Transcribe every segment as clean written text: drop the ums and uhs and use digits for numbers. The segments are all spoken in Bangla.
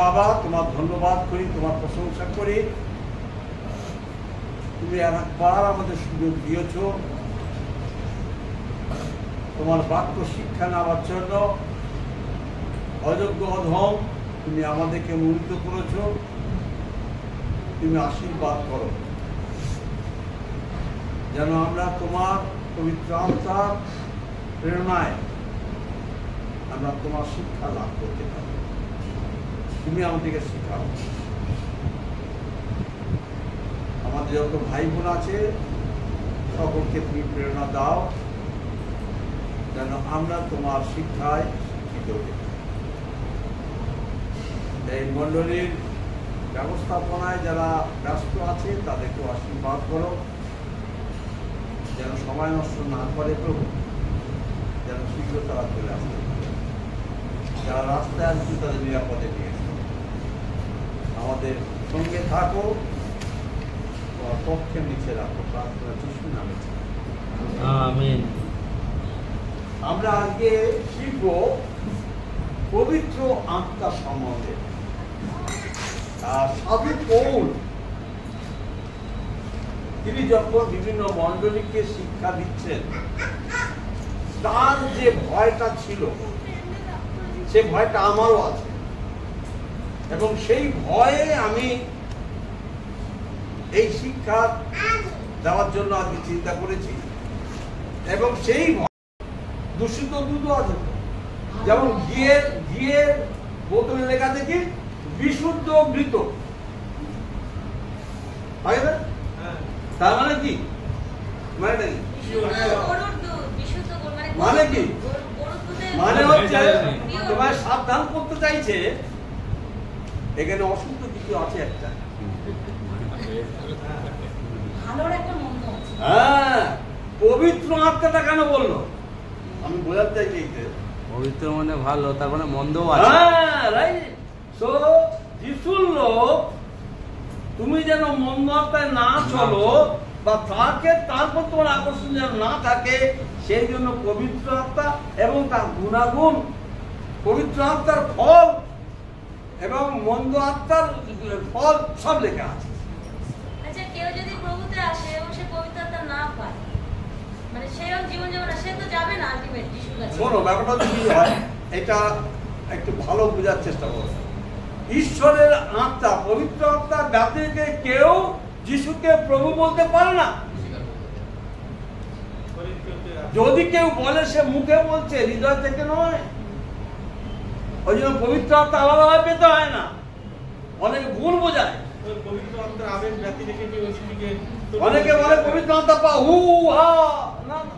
বাবা তোমার ধন্যবাদ করি, তোমার প্রশংসা করি। তুমি একবার আমাদের সুযোগ দিয়েছ তোমার বাক্য শিক্ষা নেওয়ার জন্য। অযোগ্য অধম তুমি আমাদেরকে মুগ্ধ করেছ। তুমি আশীর্বাদ করো যেন আমরা তোমার পবিত্র আত্মার প্রেরণায় আমরা তোমার শিক্ষা লাভ করতে পারি। তুমি আমাদেরকে শিখাও। আমাদের যত ভাই বোন আছে সকলকে তুমি প্রেরণা দাও যেন আমরা তোমার শিক্ষায় শিক্ষিত হই। এই মণ্ডলীর ব্যবস্থাপনায় যারা ব্যস্ত আছে তাদেরকে আশীর্বাদ করো যেন সময় নষ্ট না করে প্রভু, যেন শীঘ্র তারা চলে আসতে। যারা রাস্তায় আসছে তাদের নিরাপদে নিয়ে এসো। আমাদের সঙ্গে থাকো, তোমার পক্ষের নিচে রাখো। প্রার্থনা যিশুর নামে। আমিন। আমরা আজকে শিখব পবিত্র আত্মা সম্বন্ধে। সাধু পৌল তিনি যখন বিভিন্ন মণ্ডলীকে শিক্ষা দিচ্ছেন, তার যে ভয়টা ছিল সে ভয়টা আমারও আছে, এবং সেই ভয়ে আমি এই শিক্ষা দেওয়ার জন্য আজকে চিন্তা করেছি। এবং সেই দূষিত দুধ আছে, যেমন ঘিয়ের বোতলে লেখা দেখি বিশুদ্ধ মৃত, তার মানে কি? মানে কি? মানে হচ্ছে তোমায় সাবধান করতে চাইছে এখানে অশুদ্ধ কিছু আছে একটা। হ্যাঁ, পবিত্র আত্মাটা কেন বললো? আমি বোঝাতে চাইছি পবিত্র মানে ভালো, তার মানে মন্দও আছে। হ্যাঁ, রাইট। সো যিশুর লোক তুমি যেন মন্দ আত্মায় না চলো বা তাকে তারপর তোমার আকর্ষণ যেন না থাকে, সেই জন্য পবিত্র আত্মা এবং তার গুণাগুণ, পবিত্র আত্মার ফল এবং মন্দ আত্মার ফল সব লেখা আছে। আচ্ছা, কেউ যদি প্রভুতে আসে এবং সে পবিত্র আত্মা না পায়, মানে সেরকম জীবন যাপন সে তো যাবে না আলটিমেট যিশুর কাছে। শোনো, ব্যাপারটা কি হয় এটা একটু ভালো বোঝার চেষ্টা করো। ঈশ্বরের আত্মা, পবিত্র আত্মা ব্যতিরেকে কেউ যিশুকে প্রভু বলতে পারে না। যদি কেউ বলে সে মুখে বলছে, হৃদয় থেকে নয়। ওই জন্য পবিত্র আত্মা আলাদাভাবে পেতে হয় না, অনেকে ভুল বোঝায়। পবিত্র আত্মার আবেগ ব্যতিরেকে অনেকে বলে পবিত্র আত্মা পা হু হা, না না।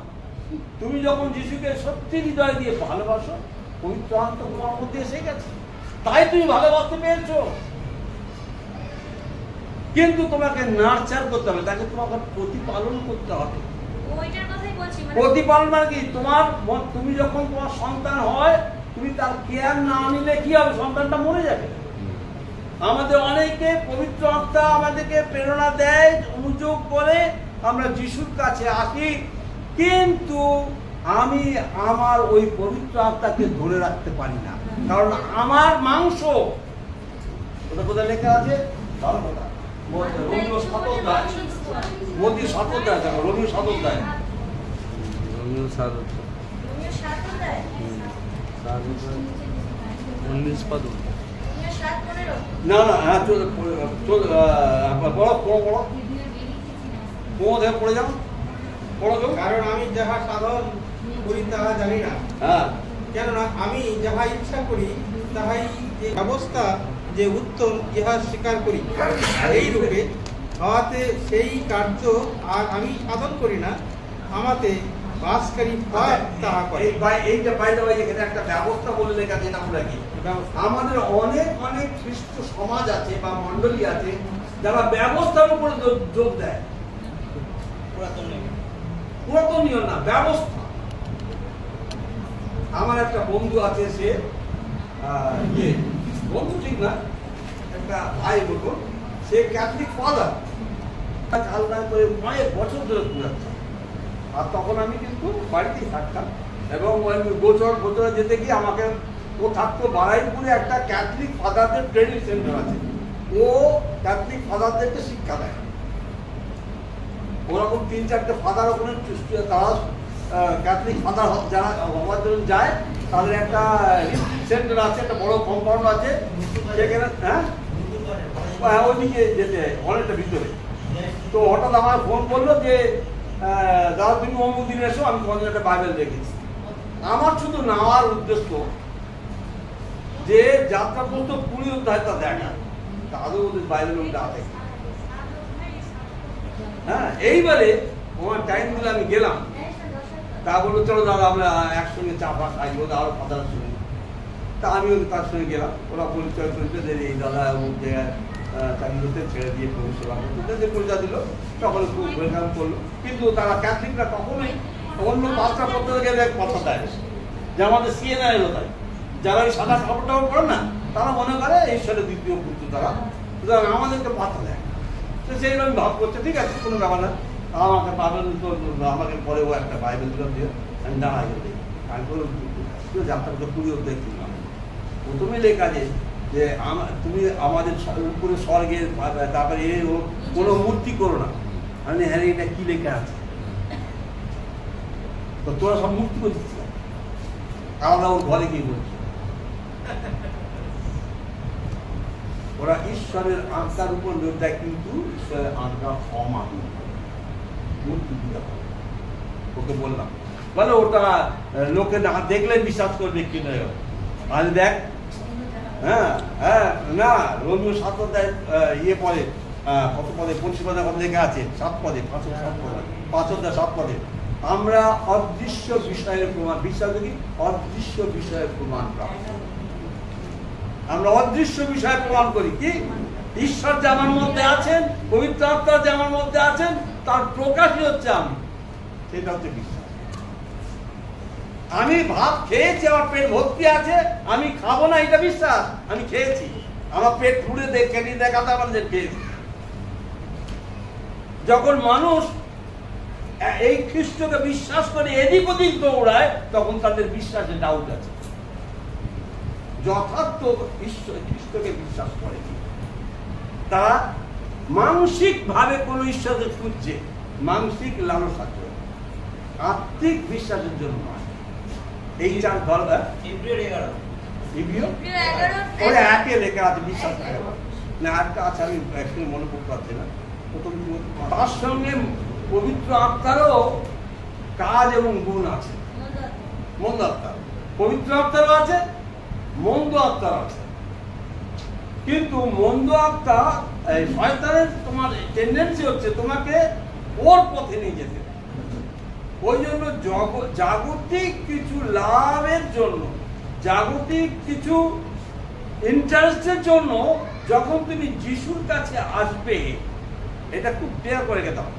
তুমি যখন যিশুকে সত্যি হৃদয় দিয়ে ভালোবাসো, পবিত্র আত্মা তোমার মধ্যে এসে গেছে, তাই তুমি ভালোবাসতে পেরেছো। কিন্তু তোমাকে নার্চার করতে হবে, তাকে তোমাকে প্রতিপালন করতে হবে। ওইটার কথাই বলছি। প্রতিপালন মানে কি? তুমি যখন তোমার সন্তান হয়, তুমি তার কেয়ার না নিলে কি হবে? সন্তানটা মরে যাবে। আমাদের অনেকে পবিত্র আত্মা আমাদেরকে প্রেরণা দেয়, অনুযোগ করে আমরা যিশুর কাছে আসি, কিন্তু আমি আমার ওই পবিত্র আত্মাকে ধরে রাখতে পারি না, কারণ আমার মাংস। ওটা কোথায় লেখা আছে? রোমিও 7 অধ্যায়। রোমিও 7 অধ্যায় দেখো, রোমিও 7 অধ্যায়। রোমিও 7 অধ্যায় 19 পদ। না না, হ্যাঁ পড়ে যাও, পড়ো। কারণ আমি যাহা সাধন করি তাহা জানি না, হ্যাঁ, কেননা আমি যাহা ইচ্ছা করি তাহাই যে ব্যবস্থা যে উত্তম ইহা স্বীকার করি, এই রূপে হওয়াতে সেই কার্য আর আমি সাধন করি না, আমাতে বাসকারী পাপ তাহা করে। এইটা বাইরে এখানে একটা ব্যবস্থা বলে লেখা আছে, আমরা কি আমাদের অনেক অনেক খ্রিস্ট সমাজ আছে বা মন্ডলী আছে যারা ব্যবস্থার উপরে যোগ দেয়। পুরাতন নিয়ম না, ব্যবস্থা। আমার একটা বন্ধু আছে, সে বন্ধু ঠিক না, একটা ভাই বলবো, সে ক্যাথলিক ফাদার, আলাদা করে অনেক বছর ধরে ঘুরাচ্ছে। আর তখন আমি কিন্তু বাড়িতেই থাকতাম, এবং গোচরে যেতে গিয়ে আমাকে ও থাকতো বারাইপুরে একটা ক্যাথলিক ফাদারদের ট্রেনিং সেন্টার আছে, ও ক্যাথলিক ফাদারদেরকে শিক্ষা দেয়। ওরকম 3-4টে ফাদার ওখানে তারা ক্যাথলিক ফাদার যারা হওয়ার জন্য যায়, তাদের একটা সেন্টার আছে, একটা বড় কম্পাউন্ড আছে সেখানে। হ্যাঁ, ওইদিকে যেতে অনেকটা ভিতরে। তো হঠাৎ আমার ফোন করলো যে দাদা তুমি অমুক দিন এসো, আমি তোমাদের একটা বাইবেল রেখেছি। আমার শুধু নেওয়ার উদ্দেশ্য যে যাত্রা করতো পুরী অধ্যায় তা দেখা, তাদের ওদের বাইবেল আছে। হ্যাঁ, এইবারে আমার টাইম দিলে আমি গেলাম, তা বললো চলো দাদা আমরা একসঙ্গে চা ফা খাই, ওদের আরো কথা শুনি। তা আমি ওদের তার সঙ্গে গেলাম, ওরা পরিচয় করেছে যে এই দাদা অমুক জায়গায় চাকরিতে ছেড়ে দিয়ে প্রভু সেবা করতে, যে পরিচয় দিল সকলে খুব ওয়েলকাম করলো। কিন্তু তারা ক্যাথলিকরা কখনোই অন্য পাঁচটা করতে গেলে কথা দেয়, যে আমাদের সিএনআই এলো তাই যারা ওই সাদা কাপড় টাপড় করে না, তারা মনে করে ঈশ্বরের দ্বিতীয় পুত্র তারা, সুতরাং আমাদেরকে পাতা দেয়। তো সেইভাবে ভাব করছে, ঠিক আছে কোনো ব্যাপার না, আমাকে পাবেন তো, আমাকে পরেও একটা বাইবেল দিল দিয়ে আমি দাঁড়াই গেলে আমি বললাম যাত্রাটা পুরীও দেখছিলাম। প্রথমে লেখা যে তুমি আমাদের উপরে স্বর্গের, তারপরে কোনো মূর্তি করো না। আমি হ্যাঁ এটা কি লেখা আছে? তো তোরা সব মূর্তি করছিস, আলাদা ওর ঘরে গিয়ে বলছি। ওরা ঈশ্বরের আত্মার উপর জোর দেয়, কিন্তু ঈশ্বরের আত্মা অমান্য, মূর্তি দিতে হবে। ওকে বললাম, বলে ওটা লোকে না দেখলে বিশ্বাস করবে কি নয়। আজ দেখ, হ্যাঁ হ্যাঁ না, রোমিও 7 অধ্যায় ইয়ে পদে কত পদে 25 পদে কত লেখা আছে? 7 পদে, 5 অধ্যায় 7 পদে আমরা অদৃশ্য বিষয়ের প্রমাণ, বিশ্বাস কি অদৃশ্য বিষয়ের প্রমাণ প্রাপ্ত। আমরা অদৃশ্য বিষয় প্রমাণ করি কি? ঈশ্বর যে আমার মধ্যে আছেন, পবিত্র আত্মা যে আমার মধ্যে আছেন, তার প্রকাশই হচ্ছে আমি, সেটা হচ্ছে বিশ্বাস। আমি ভাত খেয়েছি, আমার পেট ভর্তি আছে, আমি খাবো না এটা বিশ্বাস। আমি খেয়েছি, আমার পেট পুড়ে কেটে দেখাতে আমাদের খেয়েছি। যখন মানুষ এই খ্রিস্টকে বিশ্বাস করে এদিক ওদিক দৌড়ায়, তখন তাদের বিশ্বাসে ডাউট আছে। যথার্থ ঈশ্বর খ্রিস্টকে বিশ্বাস করে তারা মানসিক ভাবে কোন ঈশ্বরকে খুঁজছে, মানসিক লালসা করে, আত্মিক বিশ্বাসের জন্য নয়। এই 4 ধরনের একে লেখা আছে বিশ্বাস না, একটা আছে আমি অ্যাকচুয়ালি মনে করতে পারছি না। তার সঙ্গে পবিত্র আত্মারও কাজ এবং গুণ আছে। মন্দ আত্মা, পবিত্র আত্মারও আছে, মন্দ আত্মার আছে। কিন্তু মন্দ আত্মা শয়তানের তোমার টেন্ডেন্সি হচ্ছে তোমাকে ওর পথে নিয়ে যেতে। ওই জন্য জাগতিক কিছু লাভের জন্য, জাগতিক কিছু ইন্টারেস্টের জন্য যখন তুমি যিশুর কাছে আসবে, এটা খুব ক্লিয়ার করে গেতে হবে।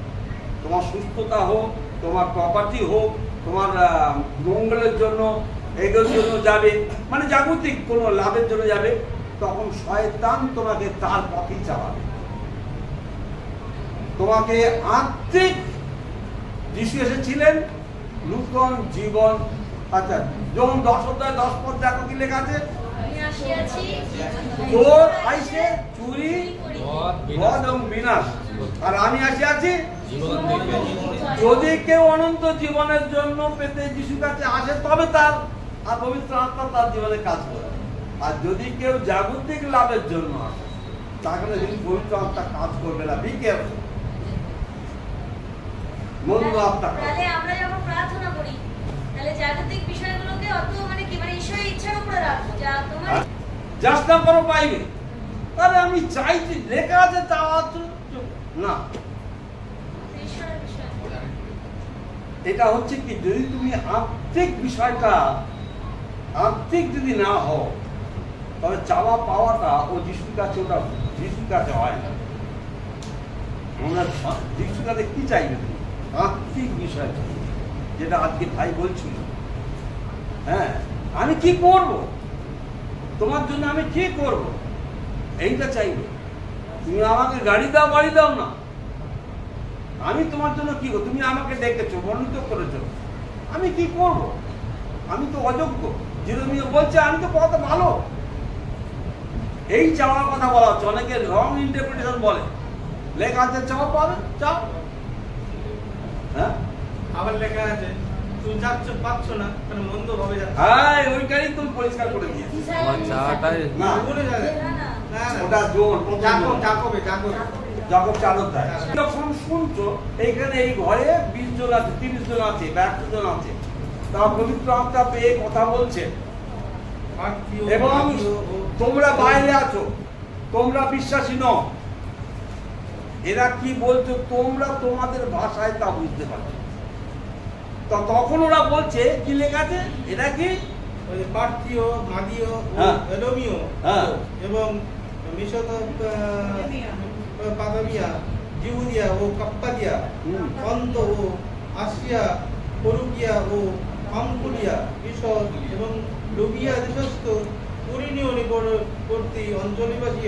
তোমার সুস্থতা হোক, তোমার প্রপার্টি হোক, তোমার মঙ্গলের জন্য, এগুলোর জন্য যাবে, মানে জাগতিক কোনো লাভের জন্য যাবে, তখন শয়তান তোমাকে তার পথেই চালাবে। তোমাকে আত্মিক, যিশু এসেছিলেন নূতন জীবন। আচ্ছা, যখন 10 অধ্যায় 10 পদ দেখো কি লেখা আছে? চোর আইসে চুরি, বধ এবং বিনাশ, আর আমি আসিয়াছি। যদি কেউ অনন্ত জীবনের জন্য পেতে যিশুর কাছে আসে, তবে তার আর পবিত্র আত্মা তার জীবনে কাজ করে। আর যদি কেউ জাগতিক লাভের জন্য আসে, তাহলে যদি পবিত্র আত্মা কাজ করবে না। Be careful. মন্দ আত্মা, তাহলে আমরা যখন প্রার্থনা করি, তাহলে জাগতিক বিষয়গুলোকে অত মানে কি, মানে ঈশ্বরের ইচ্ছার উপরে রাখবো, যা তোমার জাস্ট না করো পাইবে। তাহলে আমি চাইছি লেখা আছে তা না, ঈশ্বরের বিষয়। এটা হচ্ছে কি, যদি তুমি আত্মিক বিষয়টা আত্মিক যদি না হও, তবে চাওয়া পাওয়াটা ও যিশুর কাছে, ওটা যিশুর কাছে হয় না। আমরা যিশুর কাছে কি চাইবে? তুমি আত্মিক বিষয়, যেটা আজকে ভাই বলছিল। হ্যাঁ, আমি কি করব তোমার জন্য, আমি কি করব, এইটা চাইবে। তুমি আমাকে গাড়ি দাও, বাড়ি দাও না, আমি তোমার জন্য কি করব? তুমি আমাকে ডেকেছো, মনোনীত করেছো, আমি কি করব? আমি তো অযোগ্য। জিরোমিও বলছে আমি তো পড়াতে ভালো, এই চাওয়ার কথা বলা হচ্ছে। অনেকে রং ইন্টারপ্রিটেশন বলে, লেখা আছে চাও পাবে, চাও। হ্যাঁ, আবার লেখা আছে তুমি যাচ্ছ পাচ্ছ না, মানে মন্দ ভাবে যাচ্ছ। হ্যাঁ, ওইটাই তুমি পরিষ্কার করে দিয়েছি। আমার চাটাই না, ভুলে যাবে না, না। না না ওটা জোর, জাকবে যখন চালক দেয়। যখন শুনছো এইখানে এই ঘরে 20 জন আছে, 30 জন আছে, 100 জন আছে, তারা পবিত্র আত্মা পেয়ে কথা বলছে। এবং তোমরা বাইরে আছো, তোমরা বিশ্বাসী নও, এরা কি বলছো তোমরা তোমাদের ভাষায় তা বুঝতে পারছো। তো তখন ওরা বলছে কি লেখা আছে, এটা কি ওই পার্থীয়, মাদীয়, হ্যাঁ। এলোমীয় হ্যাঁ। এবং পাদামিয়া, জিহুদিয়া ও কাপ্পাদিয়া, অন্ত ও আসিয়া, পরুকিয়া ও আমকুলিয়া, মিশর এবং লুবিয়া দেশস্থ কুরিনীয় নিকটবর্তী অঞ্চলবাসী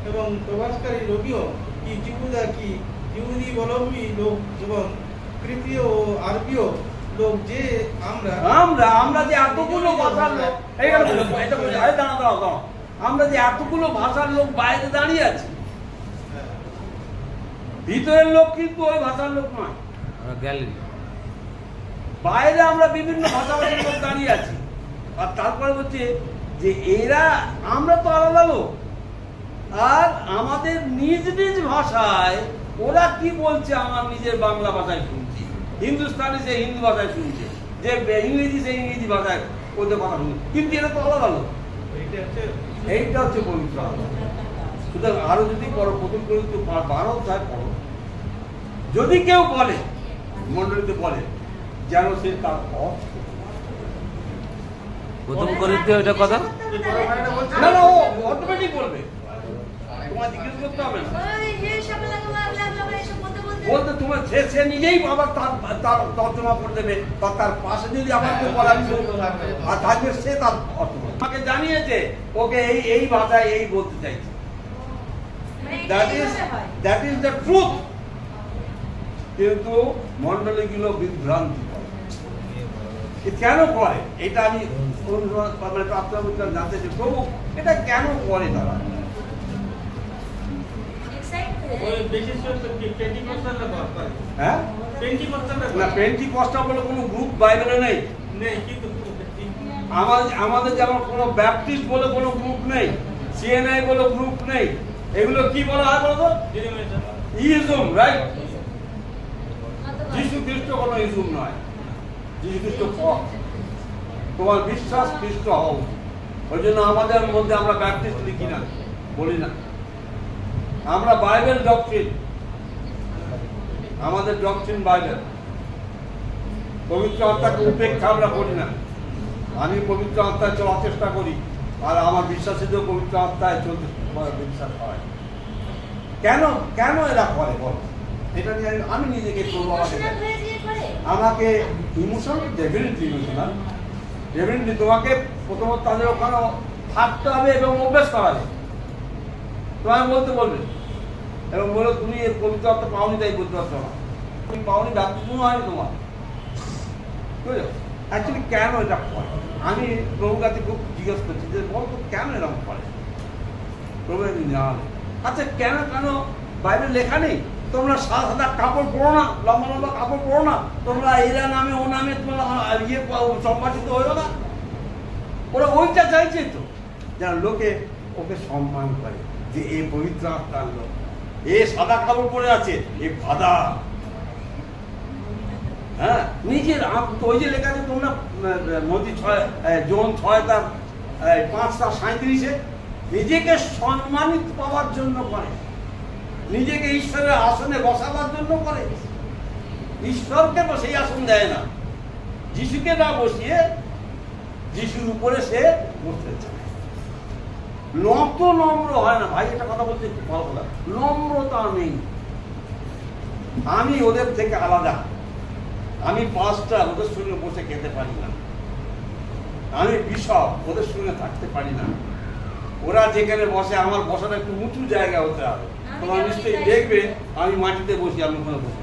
এবং প্রবাসকারী লোকীয় কি জিহুদা কি ইহুদি বলম্বী লোক এবং তৃতীয় ও আরবীয় লোক, যে আমরা আমরা যে এতগুলো ভাষার লোক, এইখানে বলো, এটা বলো, আরে দাঁড়াও, আমরা যে এতগুলো ভাষার লোক বাইরে দাঁড়িয়ে আছি, ভিতরের লোক কিন্তু ওই ভাষার লোক নয়। গ্যালারি বাইরে আমরা বিভিন্ন ভাষাভাষীর লোক দাঁড়িয়ে আছি, আর তারপরে হচ্ছে যে এরা, আমরা তো আলাদা লোক, আর আমাদের নিজ নিজ ভাষায় ওরা কি বলছে আমার নিজের বাংলা ভাষায় শুনছি, হিন্দুস্তানি সে হিন্দি ভাষায় শুনছে, যে ইংরেজি সে ইংরেজি ভাষায় ওদের কথা শুনছে, কিন্তু এরা তো আলাদা লোক। এইটা হচ্ছে পবিত্র আত্মা। সুতরাং আরো যদি পড়ো, প্রথম পর্যন্ত 12 অধ্যায় পড়ো, যদি কেউ বলে মন্ডলীতে বলে যেন সে তার প্রথম করিতে ওইটা কথা না না, ও অটোমেটিক বলবে, তোমার জিজ্ঞেস করতে হবে না। ওই হে শাবলা গালা গালা এসব বলতে বলতে বলতে তোমার সে নিজেই আবার তার তর্জমা করে দেবে, বা তার পাশে যদি আবার কেউ বলা আর থাকবে, সে তার আমাকে জানিয়েছে ওকে এই ভাষায় এই বলতে চাইছে। মানে দ্যাট ইজ দ্য ট্রুথ। কিন্তু মন্ডলীগুলো বিভ্রান্তি করে। কেন করে এটা আমি জানতে চাই, প্রভু এটা কেন করে তারা? হ্যাঁ, না পেন্টিকস্টাল বলে কোনো গ্রুপ বাইবেলে নেই। আমাদের যেমন কোনো ব্যাপটিস্ট বলে কোনো গ্রুপ নেই, সিএনআই বলে গ্রুপ নেই। এগুলো কি বলা হয় বলতো? Ism, right? যিশু খ্রিস্ট কোনো ইজম নয়, যিশু খ্রিস্ট পথ। তোমার বিশ্বাস খ্রিস্ট হও। ওই জন্য আমাদের মধ্যে আমরা ব্যাপটিস্ট লিখি না, বলি না। আমরা বাইবেল ডক্ট্রিন, আমাদের ডক্ট্রিন বাইবেল। পবিত্র আত্মাকে উপেক্ষা আমরা করি না। আমি পবিত্র আত্মায় চলার চেষ্টা করি, আর আমার বিশ্বাসীদের পবিত্র আত্মায় চলতে বিশ্বাস হয়। কেন কেন এরা করে বলো? এটা নিয়ে আমি নিজেকে আমাকে ইমোশনাল, ডেফিনেটলি ইমোশনাল, ডেফিনেটলি তোমাকে প্রথমত তাদের ওখানে থাকতে হবে এবং অভ্যাস করাবে। তোমায় বলতে বলবে এবং বলো তুমি এর পবিত্র আত্মা পাওনি, তাই বলতে পারছো না। তুমি পাওনি, ব্যাপ্তিস্ম হয়নি তোমার। বুঝলো? অ্যাকচুয়ালি কেন এটা করে? আমি প্রভুর কাছে খুব জিজ্ঞেস করছি যে বলতো কেন এরকম করে? প্রভু জানে। আচ্ছা কেন কেন বাইবেল লেখা নেই? তোমরা সাদা সাদা কাপড় পরো না, লম্বা লম্বা কাপড় পরো না, তোমরা এরা নামে ও নামে তোমরা ইয়ে সম্ভাষিত হইও না। ওরা ওইটা চাইছে তো, যেন লোকে ওকে সম্মান করে যে এই পবিত্র আত্মার লোক, এ সাদা কাপড় পরে আছে, এ ফাদা। হ্যাঁ, নিজের ওই যে লেখা আছে তোমরা নদী 6 জোন 6 তার 5 তার 37 নিজেকে সম্মানিত পাওয়ার জন্য করে, নিজেকে ঈশ্বরের আসনে বসাবার জন্য করে। ঈশ্বরকে সেই আসন দেয় না, যিশুকে না বসিয়ে যিশুর উপরে সে বসতে চায়। নত নম্র হয় না ভাই, এটা কথা বলতে খুব ভালো কথা। নম্রতা নেই। আমি ওদের থেকে আলাদা, আমি পাঁচটা ওদের সঙ্গে বসে খেতে পারি না, আমি বিশপ ওদের সঙ্গে থাকতে পারি না। ওরা যেখানে বসে আমার বসাটা একটু উঁচু জায়গা হতে হবে। তোমার নিশ্চয়ই দেখবে আমি মাটিতে বসি, আমি ওখানে বসি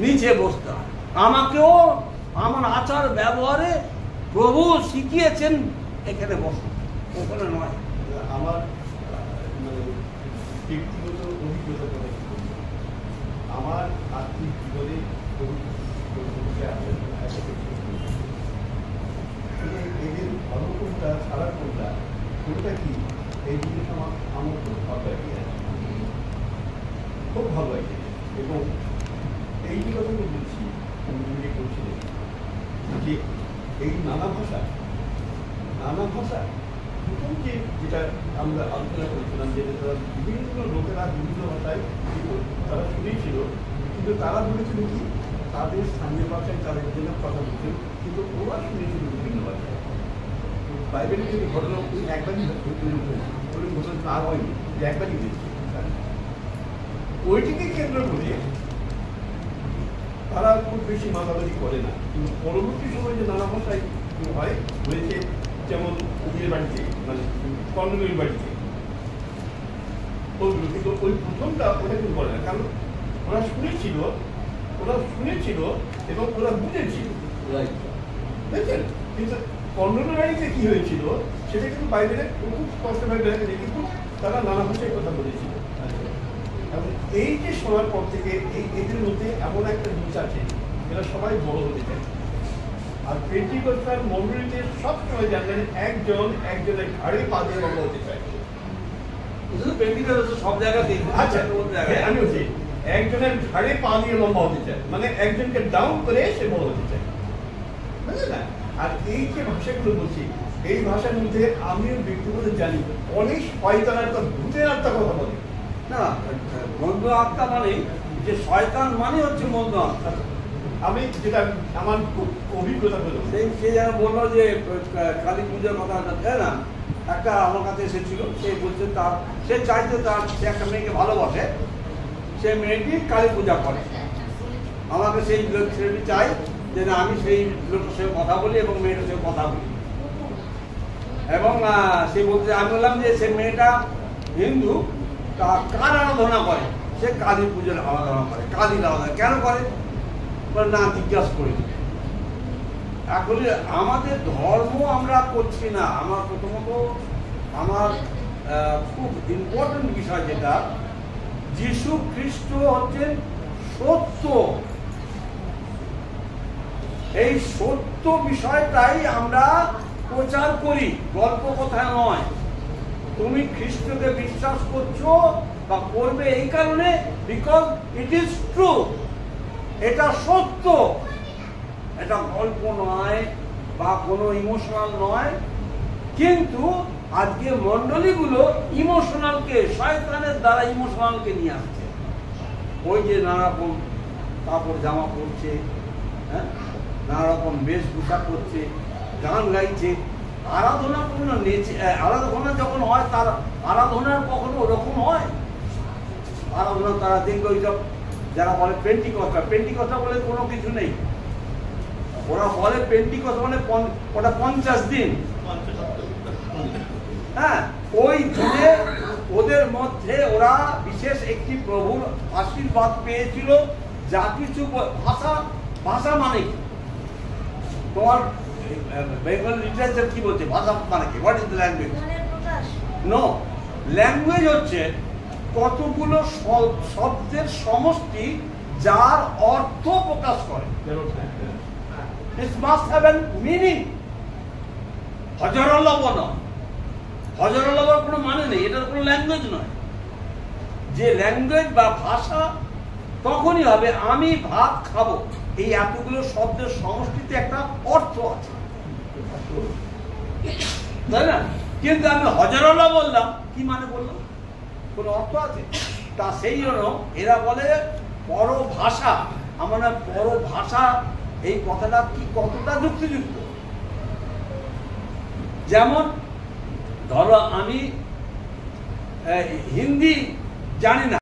নিচে বসতে হয়। আমাকেও আমার আচার ব্যবহারে প্রভু শিখিয়েছেন এখানে বসো, ওখানে নয়। আমার মানে ব্যক্তিগত অভিজ্ঞতা কথা কি বলবো, আমার আর্থিক জীবনে এদের ভালো কোনটা খারাপ কোনটা কোনটা কি এই জিনিস আমার খুব ভালো লাগে, খুব ভালো লাগে। এবং এই যে কথা বলছি আমি বলছিলেন যে এই নানা ভাষা প্রথম যেটা আমরা আলোচনা করেছিলাম যে বিভিন্ন লোকেরা বিভিন্ন ভাষায় তারা শুনেছিল, কিন্তু তারা বলেছিল কি তাদের স্থানীয় ভাষায় তাদের জন্য কথা বলছেন, কিন্তু ওরা শুনেছিল বিভিন্ন ভাষায়। বাইবেলের যদি ঘটনা একবারই ঘটনা আর হয়নি, যে একবারই হয়েছে, ওইটিকে কেন্দ্র করে তারা খুব বেশি মাতামাতি করে না। কিন্তু পরবর্তী সময় যে নানা ভাষায় হয়েছে, যেমন উমের বাড়িতে মানে কর্ণের বাড়িতে ওইগুলো, কিন্তু ওই প্রথমটা ওটা কিন্তু করে না, কারণ ওরা শুনেছিল এবং ওরা বুঝেছিল, বুঝছেন। কিন্তু কর্ণের বাড়িতে কি হয়েছিল সেটা কিন্তু বাইরে খুব স্পষ্টভাবে দেখা যায়, কিন্তু তারা নানা ভাষায় কথা বলেছিল। এবং এই যে শোনার পর থেকে এদের মধ্যে এমন একটা জিনিস আছে, এরা সবাই বড় হতে চায়। আর পেন্টিকস্টাল মন্ডলীতে সবসময় জানলেন একজনের ঘাড়ে পা দিয়ে লম্বা হতে চায়। সব জায়গাতেই আচ্ছা, আমি বলছি একজনের ঘাড়ে পা দিয়ে লম্বা হতে চায়, মানে একজনকে ডাউন করে সে বড় হতে চায়, বুঝলেন না? আর এই যে ভাষাগুলো বলছি, এই ভাষার মধ্যে আমিও ব্যক্তিগত জানি অনেক শয়তান আত্মা, ভূতের আত্মা কথা বলে। না, মন্দ আত্মা মানে যে শয়তান মানে হচ্ছে মন্দ আত্মা। আমি যেটা আমার খুব অভিজ্ঞতা হলো, সে যেন বললো যে কালী পূজার কথা, তাই না? একটা আমার কাছে এসেছিল, সে বলছে সে চাইছে সে একটা মেয়েকে ভালোবাসে, সে মেয়েটি কালী পূজা করে। আমাকে সেই ছেলেটি চাই যে না আমি সেই লোকের সঙ্গে কথা বলি এবং মেয়েটার সঙ্গে কথা বলি। এবং সে বলছে, আমি বললাম যে সে মেয়েটা হিন্দু, তা কার আরাধনা করে? সে কালী পুজোর আরাধনা করে। কালীর আরাধনা কেন করে না জিজ্ঞাসা করি। এখন আমাদের ধর্ম আমরা করছি না। আমার প্রথমত আমার খুব ইম্পর্টেন্ট বিষয় যেটা, যীশু খ্রিস্ট হচ্ছেন সত্য। এই সত্য বিষয়টাই আমরা প্রচার করি, গল্প কথা নয়। তুমি খ্রিস্টকে বিশ্বাস করছো বা করবে এই কারণে, বিকজ ইট ইজ ট্রু, এটা সত্য, এটা গল্প নয় বা কোনো ইমোশনাল নয়। কিন্তু আজকে মন্ডলীগুলো ইমোশনালকে, শয়তানের দ্বারা ইমোশনালকে নিয়ে আসছে। ওই যে নানা রকম কাপড় জামা পরছে, হ্যাঁ, নানা রকম বেশভূষা করছে, গান গাইছে। আরাধনা কোনো আরাধনা যখন হয়, তার আরাধনার কখনো ওরকম হয়? আরাধনা তারা দেখবে ওই সব যারা বলে পেন্টিকস্টা বলে কোনো কিছু নেই। ওরা বলে পেন্টিকস্টা মানে ওটা 50 দিন। হ্যাঁ, ওই দিনে ওদের মধ্যে ওরা বিশেষ একটি প্রভুর আশীর্বাদ পেয়েছিল। যা কিছু ভাষা মানে কি? তোমার বেঙ্গল লিটারেচার কি বলছে ভাষা মানে কি? What is the language? No, language হচ্ছে কতগুলো শব্দের সমষ্টি যার অর্থ প্রকাশ করে। It must have a meaning. হজরল্লাহ নয়, হজরল্লাহর কোনো মানে নেই, এটার কোনো ল্যাঙ্গুয়েজ নয়। যে ল্যাঙ্গুয়েজ বা ভাষা তখনই হবে আমি ভাত খাবো, এই এতগুলো শব্দের সমষ্টিতে একটা অর্থ আছে, তাই না? কিন্তু আমি হজরল্লাহ বললাম, কি মানে বললাম? কোনো অর্থ আছে? তা সেই জন্য এরা বলে পরভাষা। আমার পরভাষা এই কথাটা কি কতটা যুক্তিযুক্ত? যেমন ধরো আমি হিন্দি জানি না,